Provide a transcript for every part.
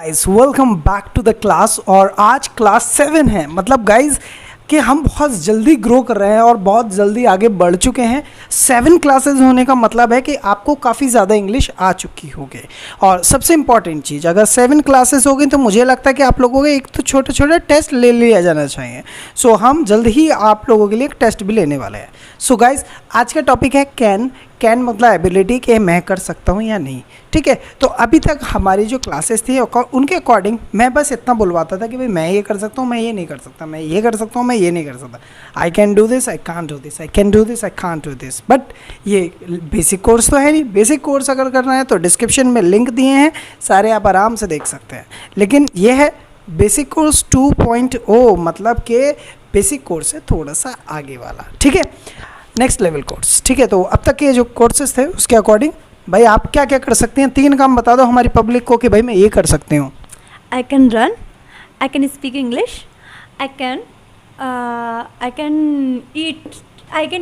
Guys welcome back to the class. और आज class 7 है, मतलब गाइस कि हम बहुत जल्दी ग्रो कर रहे हैं और बहुत जल्दी आगे बढ़ चुके हैं। 7 क्लासेस होने का मतलब है कि आपको काफ़ी ज़्यादा इंग्लिश आ चुकी होगी। और सबसे इम्पॉर्टेंट चीज़, अगर 7 क्लासेस हो गई तो मुझे लगता है कि आप लोगों को एक तो छोटे छोटे टेस्ट ले लिया जाना चाहिए। सो हम जल्द ही आप लोगों के लिए एक टेस्ट भी लेने वाले हैं। सो गाइज आज का टॉपिक है कैन मतलब एबिलिटी कि मैं कर सकता हूँ या नहीं। ठीक है, तो अभी तक हमारी जो क्लासेस थी उनके अकॉर्डिंग मैं बस इतना बुलवाता था कि भाई मैं ये कर सकता हूँ, मैं ये नहीं कर सकता, मैं ये कर सकता हूँ, मैं ये नहीं कर सकता, I can do this, I can't do this, I can do this, I can't do this. But ये बेसिक कोर्स तो है नहीं। बेसिक कोर्स अगर करना है तो डिस्क्रिप्शन में लिंक दिए हैं, सारे आप आराम से देख सकते हैं। लेकिन ये है बेसिक कोर्स 2.0, मतलब कि बेसिक कोर्स है थोड़ा सा आगे वाला। ठीक है, नेक्स्ट लेवल कोर्स। ठीक है, तो अब तक के जो कोर्सेज थे उसके अकॉर्डिंग भाई आप क्या क्या कर सकते हैं, 3 काम बता दो हमारी पब्लिक को कि भाई मैं ये कर सकती हूँ। I can run, I can speak English, I can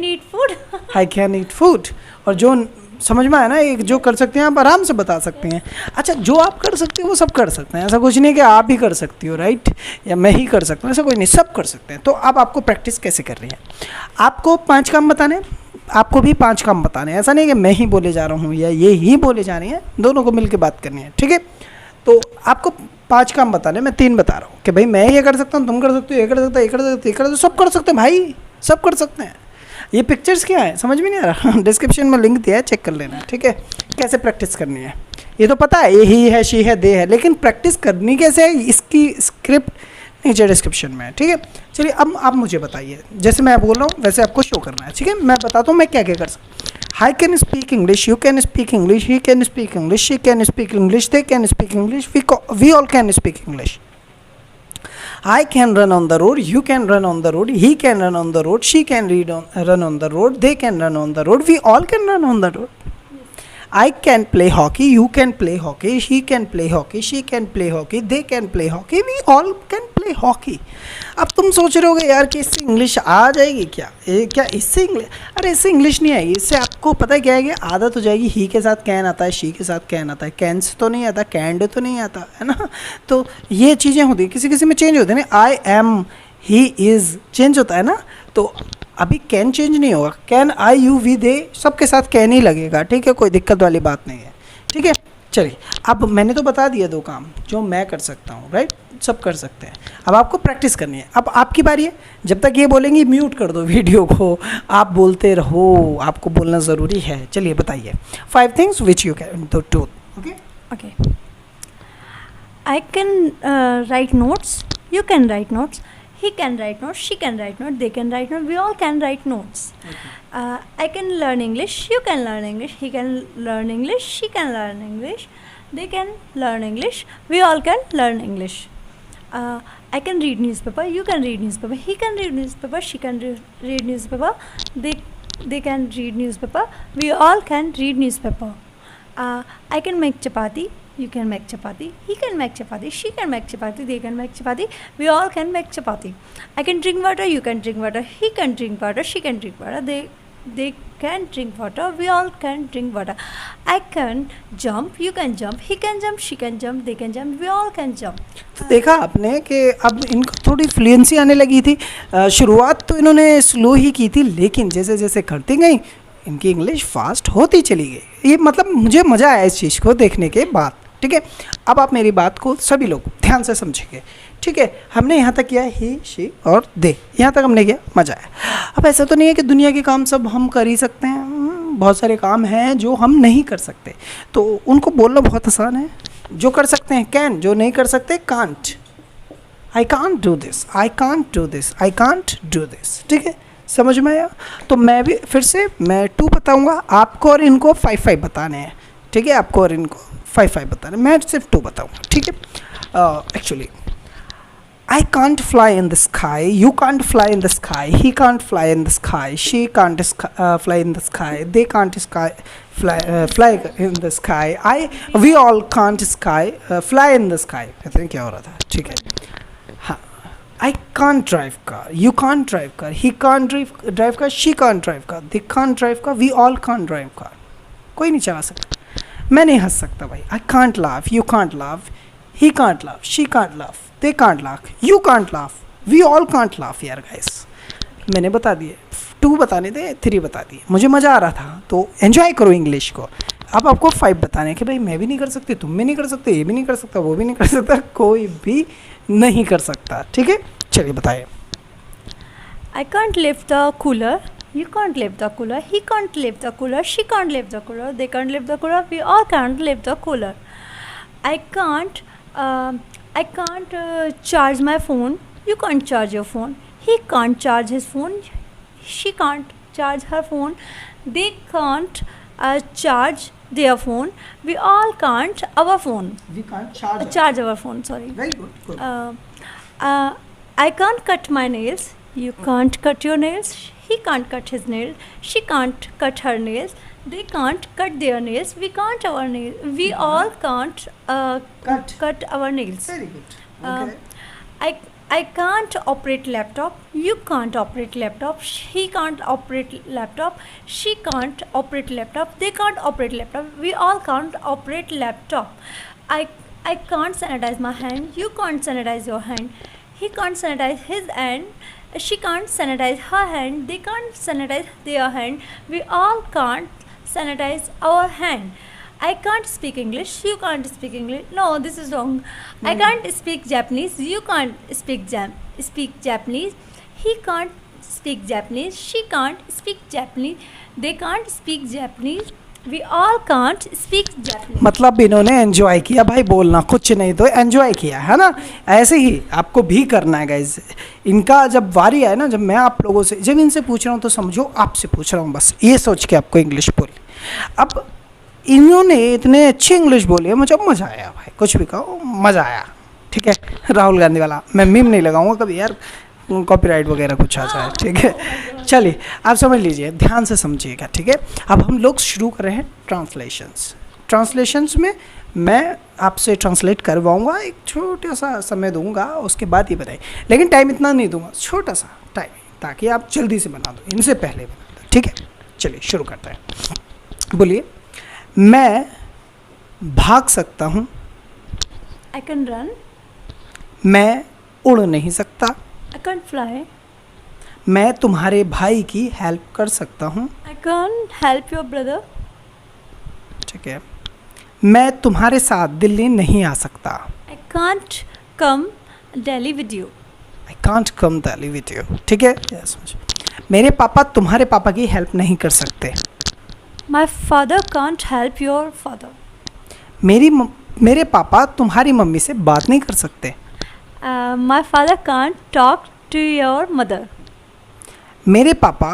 eat food. I can eat food. और जो समझ में आया ना, एक जो कर सकते हैं आप आराम से बता सकते हैं। अच्छा, जो आप कर सकते हो वो सब कर सकते हैं, ऐसा कुछ नहीं कि आप ही कर सकती हो, राइट, या मैं ही कर सकता हूँ, ऐसा कोई नहीं, सब कर सकते हैं। तो अब आपको प्रैक्टिस कैसे कर रही है, आपको 5 काम बताने, आपको भी 5 काम बताने हैं। ऐसा नहीं कि मैं ही बोले जा रहा हूँ या ये ही बोले जा रही हैं, दोनों को मिलकर बात करनी है। ठीक है, तो आपको 5 काम बताने, मैं 3 बता रहा हूँ कि भाई मैं ये कर सकता हूँ, तुम कर सकते हो, ये कर सकते हो, ये कर सकते हो, ये कर सकते हो, सब कर सकते हैं भाई, सब कर सकते हैं। ये पिक्चर्स क्या है समझ में नहीं आ रहा, डिस्क्रिप्शन में लिंक दिया है, चेक कर लेना। ठीक है, कैसे प्रैक्टिस करनी है ये तो पता है, ये ही है, शी है, दे है, लेकिन प्रैक्टिस करनी कैसे है इसकी स्क्रिप्ट नीचे डिस्क्रिप्शन में है। ठीक है, चलिए अब आप मुझे बताइए, जैसे मैं बोल रहा हूँ वैसे आपको शो करना है। ठीक है, मैं बताता हूँ मैं क्या क्या कर सकता हूँ। I can speak English, you can speak English, he can speak English, she can speak English, they can speak English, we all can speak English. I can run on the road, you can run on the road, he can run on the road, she can run on the road, they can run on the road, we all can run on the road. I can play hockey, you can play hockey, he can play hockey, she can play hockey, they can play hockey, we all can play hockey. अब तुम सोच रहे होगे यार कि इससे English आ जाएगी क्या, क्या इससे इंग्लिश, अरे इससे इंग्लिश नहीं आएगी, इससे आपको पता है क्या है कि आदत हो जाएगी। ही के साथ कैन आता है, शी के साथ कैन आता है, कैन से तो नहीं आता, कैंड तो नहीं आता है ना। तो ये चीज़ें होती है, किसी किसी में चेंज होते हैं ना, I am, he is change होता है ना। तो अभी कैन चेंज नहीं होगा, कैन, आई, यू, वी, दे सबके साथ कैन ही लगेगा। ठीक है, कोई दिक्कत वाली बात नहीं है। ठीक है, चलिए अब मैंने तो बता दिया 2 काम जो मैं कर सकता हूँ, राइट, सब कर सकते हैं। अब आपको प्रैक्टिस करनी है, अब आपकी बारी है। जब तक ये बोलेंगी म्यूट कर दो वीडियो को, आप बोलते रहो, आपको बोलना ज़रूरी है। चलिए बताइए 5 things which you can do. Okay. I can write notes, you can write notes, he can write notes, she can write notes, they can write notes, we all can write notes. Okay. I can learn English, you can learn English, he can learn English, she can learn English, they can learn English, we all can learn English. I can read newspaper, you can read newspaper, he can read newspaper, she can read newspaper, they can read newspaper, we all can read newspaper. I can make chapati, you can make chapati, he can make chapati, she can make chapati, they can make chapati, we all can make chapati. I can drink water, you can drink water, he can drink water, she can drink water, they can drink water, we all can drink water. I can jump, you can jump, he can jump, she can jump, they can jump, we all can jump. तो देखा आपने कि अब इनको थोड़ी fluency आने लगी थी। शुरुआत तो इन्होंने स्लो ही की थी, लेकिन जैसे जैसे करती गई इनकी इंग्लिश फास्ट होती चली गई। ये मतलब मुझे मज़ा आया इस चीज़ को देखने के बाद। ठीक है, अब आप मेरी बात को सभी लोग ध्यान से समझेंगे। ठीक है, हमने यहाँ तक किया ही, शी और दे, यहाँ तक हमने किया, मज़ा आया। अब ऐसा तो नहीं है कि दुनिया के काम सब हम कर ही सकते हैं, बहुत सारे काम हैं जो हम नहीं कर सकते, तो उनको बोलना बहुत आसान है। जो कर सकते हैं कैन, जो नहीं कर सकते can't. I can't do this, I can't do this, I can't do this. ठीक है, समझ में आया। तो मैं भी फिर से मैं 2 बताऊँगा, आपको और इनको 5 बताने हैं। ठीक है, आपको और इनको 5 बताने, मैं सिर्फ 2 बताऊँगा। ठीक है, actually I can't fly in the sky, you can't fly in the sky, he can't fly in the sky, she can't fly in the sky, they can't fly in the sky, we all can't fly in the sky. I think क्या हो रहा था। ठीक है, हाँ, I can't drive car, you can't drive car, he can't drive car, she can't drive car, they can't drive car, we all can't drive car. कोई नहीं चला सकता। मैं नहीं हंस सकता भाई, I can't laugh, you can't laugh, he can't laugh, she can't laugh, they can't laugh, you can't laugh, we all can't laugh यार गाइस। मैंने बता दिए, 2 बताने थे, 3 बता दिए, मुझे मज़ा आ रहा था, तो एंजॉय करो इंग्लिश को। अब आपको 5 बताने कि भाई मैं भी नहीं कर सकती, तुम भी नहीं कर सकते, ये भी नहीं कर सकता, वो भी नहीं कर सकता, कोई भी नहीं कर सकता, ठीक है। चलिए बताइए। I can't lift the cooler. You can't lift the cooler. He can't lift the cooler. She can't lift the cooler. They can't lift the cooler. We all can't lift the cooler. I can't. I can't charge my phone. You can't charge your phone. He can't charge his phone. She can't charge her phone. They can't charge their phone. We all can't our phone. We can't Charge our phone. Sorry. Very good. I can't cut my nails. You can't cut your nails. He can't cut his nails. She can't cut her nails. They can't cut their nails. We can't our nails. We all can't cut our nails. Very good. I can't operate laptop. You can't operate laptop. He can't operate laptop. She can't operate laptop. They can't operate laptop. We all can't operate laptop. I can't sanitize my hand. You can't sanitize your hand. He can't sanitize his hand. She can't sanitize her hand. They can't sanitize their hand. We all can't sanitize our hand. I can't speak English. You can't speak English. No, this is wrong. I can't speak Japanese. You can't speak Japanese. He can't speak Japanese. She can't speak Japanese. They can't speak Japanese. We all can't speak Japanese. मतलब इन्होंने enjoy किया भाई, बोलना कुछ नहीं तो enjoy किया है ना। ऐसे ही आपको भी करना है गाइज। इनका जब वारी आए ना, जब मैं आप लोगों से, जब इनसे पूछ रहा हूँ तो समझो आपसे पूछ रहा हूँ, बस ये सोच के आपको इंग्लिश बोली। अब इन्होंने इतने अच्छी इंग्लिश बोली है, मुझे मज़ा आया भाई, कुछ भी कहो मज़ा आया, ठीक है। राहुल गांधी वाला मैं मीम नहीं लगाऊंगा कभी यार, कॉपीराइट वगैरह कुछ आ जाए, ठीक है। चलिए आप समझ लीजिए, ध्यान से समझिएगा, ठीक है। अब हम लोग शुरू कर रहे हैं ट्रांसलेशंस में मैं आपसे ट्रांसलेट करवाऊंगा, एक छोटा सा समय दूंगा, उसके बाद ये बताइए, लेकिन टाइम इतना नहीं दूंगा, छोटा सा टाइम, ताकि आप जल्दी से बना दो, इनसे पहले बना दो, ठीक है। चलिए शुरू करते हैं। बोलिए। मैं भाग सकता हूँ। I can run. मैं उड़ नहीं सकता। I can't fly. मैं तुम्हारे भाई की हेल्प कर सकता हूँ। I can't help your brother. ठीक है। मैं तुम्हारे साथ दिल्ली नहीं आ सकता। I can't come Delhi with you. I can't come Delhi with you. ठीक है। मेरे पापा तुम्हारे पापा की हेल्प नहीं कर सकते। My father can't help your father. मेरे पापा तुम्हारी मम्मी से बात नहीं कर सकते। My father can't talk to your mother. मेरे पापा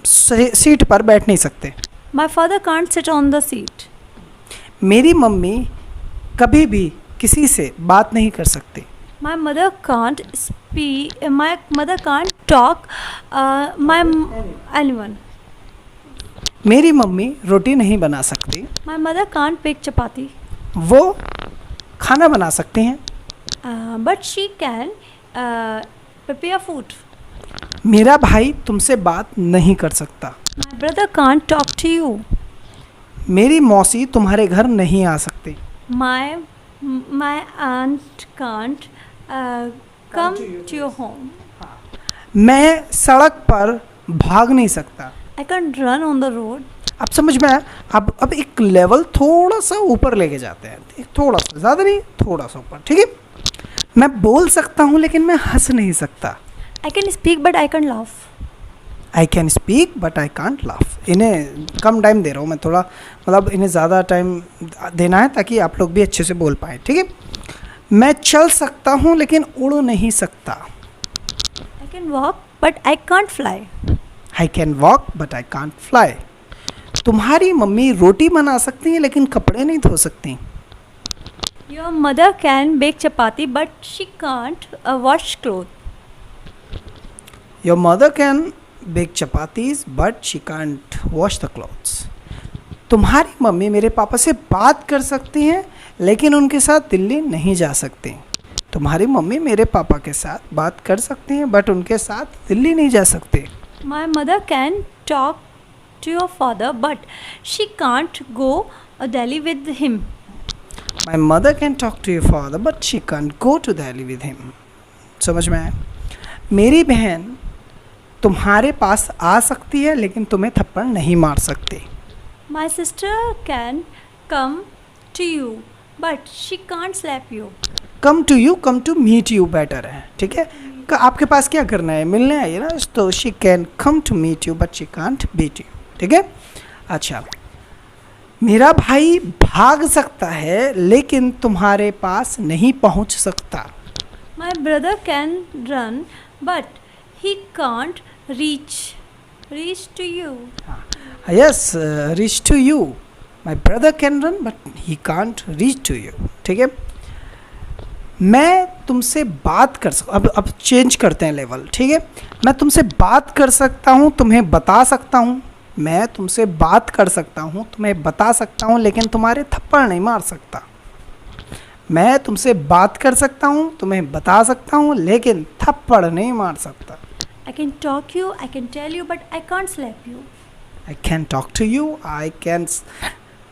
सीट पर बैठ नहीं सकते। My father can't sit on the seat. मेरी मम्मी कभी भी किसी से बात नहीं कर सकती। My mother can't speak. My mother can't talk. Anyone. मेरी मम्मी रोटी नहीं बना सकती। My mother can't bake chapati. वो खाना बना सकती हैं। But she can prepare food. मेरा भाई तुमसे बात नहीं कर सकता। My brother can't talk to you. मेरी मौसी तुम्हारे घर नहीं आ सकती। My aunt can't come to your home. मैं सड़क पर भाग नहीं सकता। I can't run on the road. अब समझ में आया। अब एक लेवल थोड़ा सा ऊपर लेके जाते हैं, थोड़ा सा, ज़्यादा नहीं, थोड़ा सा ऊपर, ठीक है। मैं बोल सकता हूँ लेकिन मैं हंस नहीं सकता। I can speak but I can't laugh. I can speak but I can't laugh. इन्हें कम टाइम दे रहा हूँ मैं, थोड़ा मतलब इन्हें ज़्यादा टाइम देना है ताकि आप लोग भी अच्छे से बोल पाएँ, ठीक है। मैं चल सकता हूँ लेकिन उड़ नहीं सकता। I can walk but I can't fly. I can walk but I can't fly. तुम्हारी मम्मी रोटी बना सकती हैं लेकिन कपड़े नहीं धो सकती। Your mother can bake chapati but she can't wash clothes. Your mother can bake chapatis but she can't wash the clothes. तुम्हारी मम्मी मेरे पापा से बात कर सकती हैं लेकिन उनके साथ दिल्ली नहीं जा सकती। तुम्हारी मम्मी मेरे पापा के साथ बात कर सकती हैं बट उनके साथ दिल्ली नहीं जा सकती। My mother can talk to your father but she can't go Delhi with him. My mother can talk to your father but she can go to Delhi with him. समझ में आया? मेरी बहन तुम्हारे पास आ सकती है लेकिन तुम्हें थप्पड़ नहीं मार सकती। My sister can come to you, but she can't slap you. Come to you, come to meet you better है, ठीक है? आपके पास क्या करना है, मिलने आइए ना। तो she can come to meet you but she can't beat you, ठीक है? अच्छा, मेरा भाई भाग सकता है लेकिन तुम्हारे पास नहीं पहुंच सकता। My brother can run, but he can't reach to you. Yes, reach to you. My brother can run but he can't reach to you, ठीक है? मैं तुमसे बात कर अब चेंज करते हैं लेवल, ठीक है? मैं तुमसे बात कर सकता हूँ, तुम्हें बता सकता हूँ। मैं तुमसे बात कर सकता हूँ, तुम्हें बता सकता हूँ, लेकिन तुम्हारे थप्पड़ नहीं मार सकता। मैं तुमसे बात कर सकता हूँ, तुम्हें बता सकता हूँ, लेकिन थप्पड़ नहीं मार सकता। I can talk you, I can tell you, but I can't slap you. I can talk to you, I can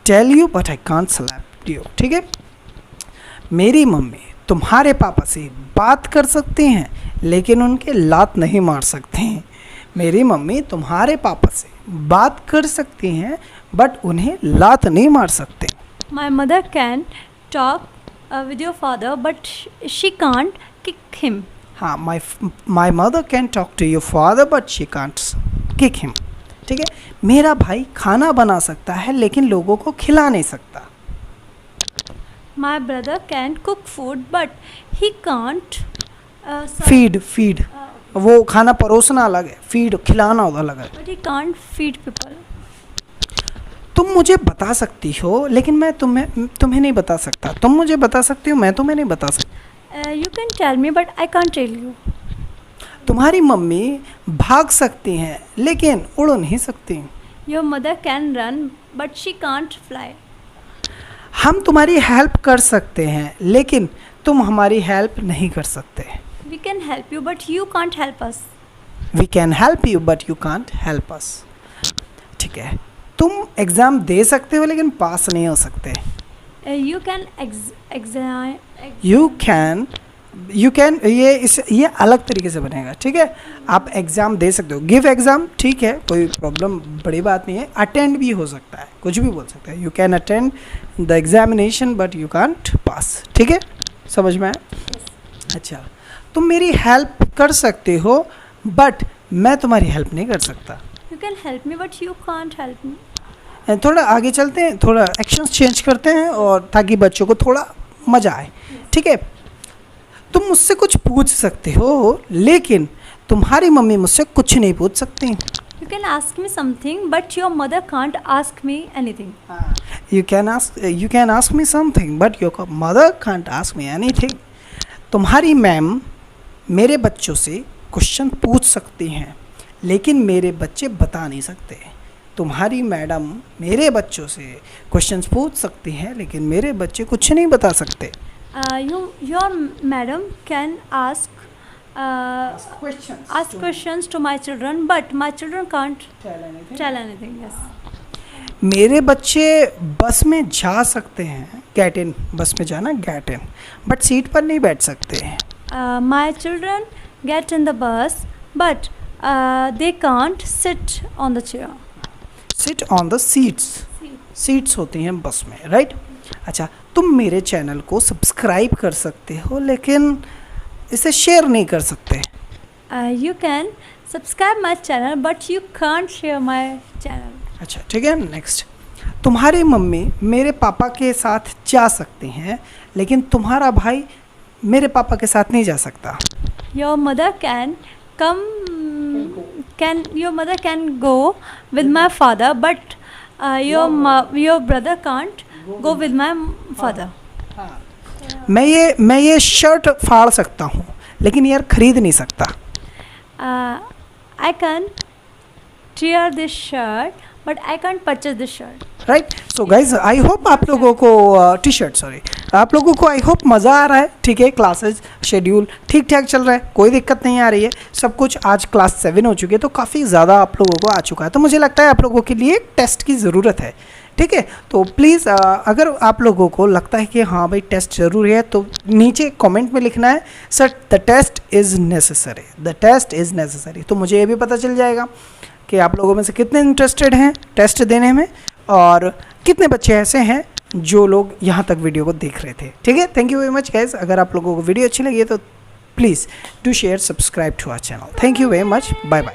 tell you, but I can't slap you, ठीक है? मेरी मम्मी तुम्हारे पापा से बात कर सकती हैं लेकिन उनके लात नहीं मार सकते हैं। मेरी मम्मी तुम्हारे पापा से बात कर सकती हैं बट उन्हें लात नहीं मार सकते। My mother can talk with your father, but she can't kick him. हाँ, my mother can talk to your father but she can't kick him, ठीक है? मेरा भाई खाना बना सकता है लेकिन लोगों को खिला नहीं सकता। My brother can cook food, but he can't feed वो खाना परोसना अलग है, फीड खिलाना अलग है। but he can't feed people. तुम मुझे बता सकती हो लेकिन मैं तुम्हें नहीं बता सकता। तुम मुझे बता सकती हो, मैं तुम्हें नहीं बता सकता। You can tell me, but I can't tell you. तुम्हारी मम्मी भाग सकती हैं लेकिन उड़ नहीं सकती। Your mother can run, but she can't fly. हम तुम्हारी हेल्प कर सकते हैं लेकिन तुम हमारी हेल्प नहीं कर सकते। We can help you, but you can't help us. We can help you but you can't help us, ठीक है? तुम एग्ज़ाम दे सकते हो लेकिन पास नहीं हो सकते। You can exam. You can ये अलग तरीके से बनेगा, ठीक है? आप एग्ज़ाम दे सकते हो, गिव एग्ज़ाम, ठीक है, कोई प्रॉब्लम बड़ी बात नहीं है। अटेंड भी हो सकता है, कुछ भी बोल सकता है। You can attend the examination but you can't pass, ठीक है? समझ में आया? अच्छा, तुम मेरी हेल्प कर सकते हो बट मैं तुम्हारी हेल्प नहीं कर सकता। You can help me, but you can't help me. थोड़ा आगे चलते हैं, थोड़ा एक्शंस चेंज करते हैं और ताकि बच्चों को थोड़ा मज़ा आए, ठीक है? तुम मुझसे कुछ पूछ सकते हो लेकिन तुम्हारी मम्मी मुझसे कुछ नहीं पूछ सकती। You can ask me something, but your mother can't ask me anything. You can ask me something but your mother can't ask me anything. तुम्हारी मैम मेरे बच्चों से क्वेश्चन पूछ सकती हैं लेकिन मेरे बच्चे बता नहीं सकते। तुम्हारी मैडम मेरे बच्चों से क्वेश्चंस पूछ सकती हैं लेकिन मेरे बच्चे कुछ नहीं बता सकते। Your madam can ask questions to my children, but my children can't tell anything. Yes. मेरे बच्चे बस में जा सकते हैं, गेट इन, बस में जाना गेट इन, बट सीट पर नहीं बैठ सकते हैं। My children get in the bus, but they can't sit on the chair. Sit on the seats होती हैं बस में, राइट? अच्छा, तुम मेरे चैनल को सब्सक्राइब कर सकते हो लेकिन इसे शेयर नहीं कर सकते। You can subscribe my channel, but you can't share my channel. अच्छा, ठीक है, नेक्स्ट। तुम्हारी मम्मी मेरे पापा के साथ जा सकती हैं लेकिन तुम्हारा भाई मेरे पापा के साथ नहीं जा सकता। Your mother can go with my father, but your brother can't go with my father. मैं ये शर्ट फाड़ सकता हूँ लेकिन यार खरीद नहीं सकता। I can tear this shirt, but I can't purchase this shirt. Right? So guys, I hope आप लोगों को टी शर्ट आप लोगों को आई होप मज़ा आ रहा है, ठीक है? क्लासेज शेड्यूल ठीक ठाक चल रहा है, कोई दिक्कत नहीं आ रही है, सब कुछ। आज क्लास 7 हो चुकी है तो काफ़ी ज़्यादा आप लोगों को आ चुका है। तो मुझे लगता है आप लोगों के लिए टेस्ट की ज़रूरत है, ठीक है। तो प्लीज़ अगर आप लोगों को लगता है कि हाँ भाई टेस्ट ज़रूरी है तो नीचे कमेंट में लिखना है sir the test is necessary, the test is necessary. तो मुझे ये भी पता चल जाएगा कि आप लोगों में से कितने इंटरेस्टेड हैं टेस्ट देने में और कितने बच्चे ऐसे हैं जो लोग यहाँ तक वीडियो को देख रहे थे। ठीक है, thank you very much guys. अगर आप लोगों को वीडियो अच्छी लगी है तो please do share, subscribe to our channel. Thank you very much, bye bye.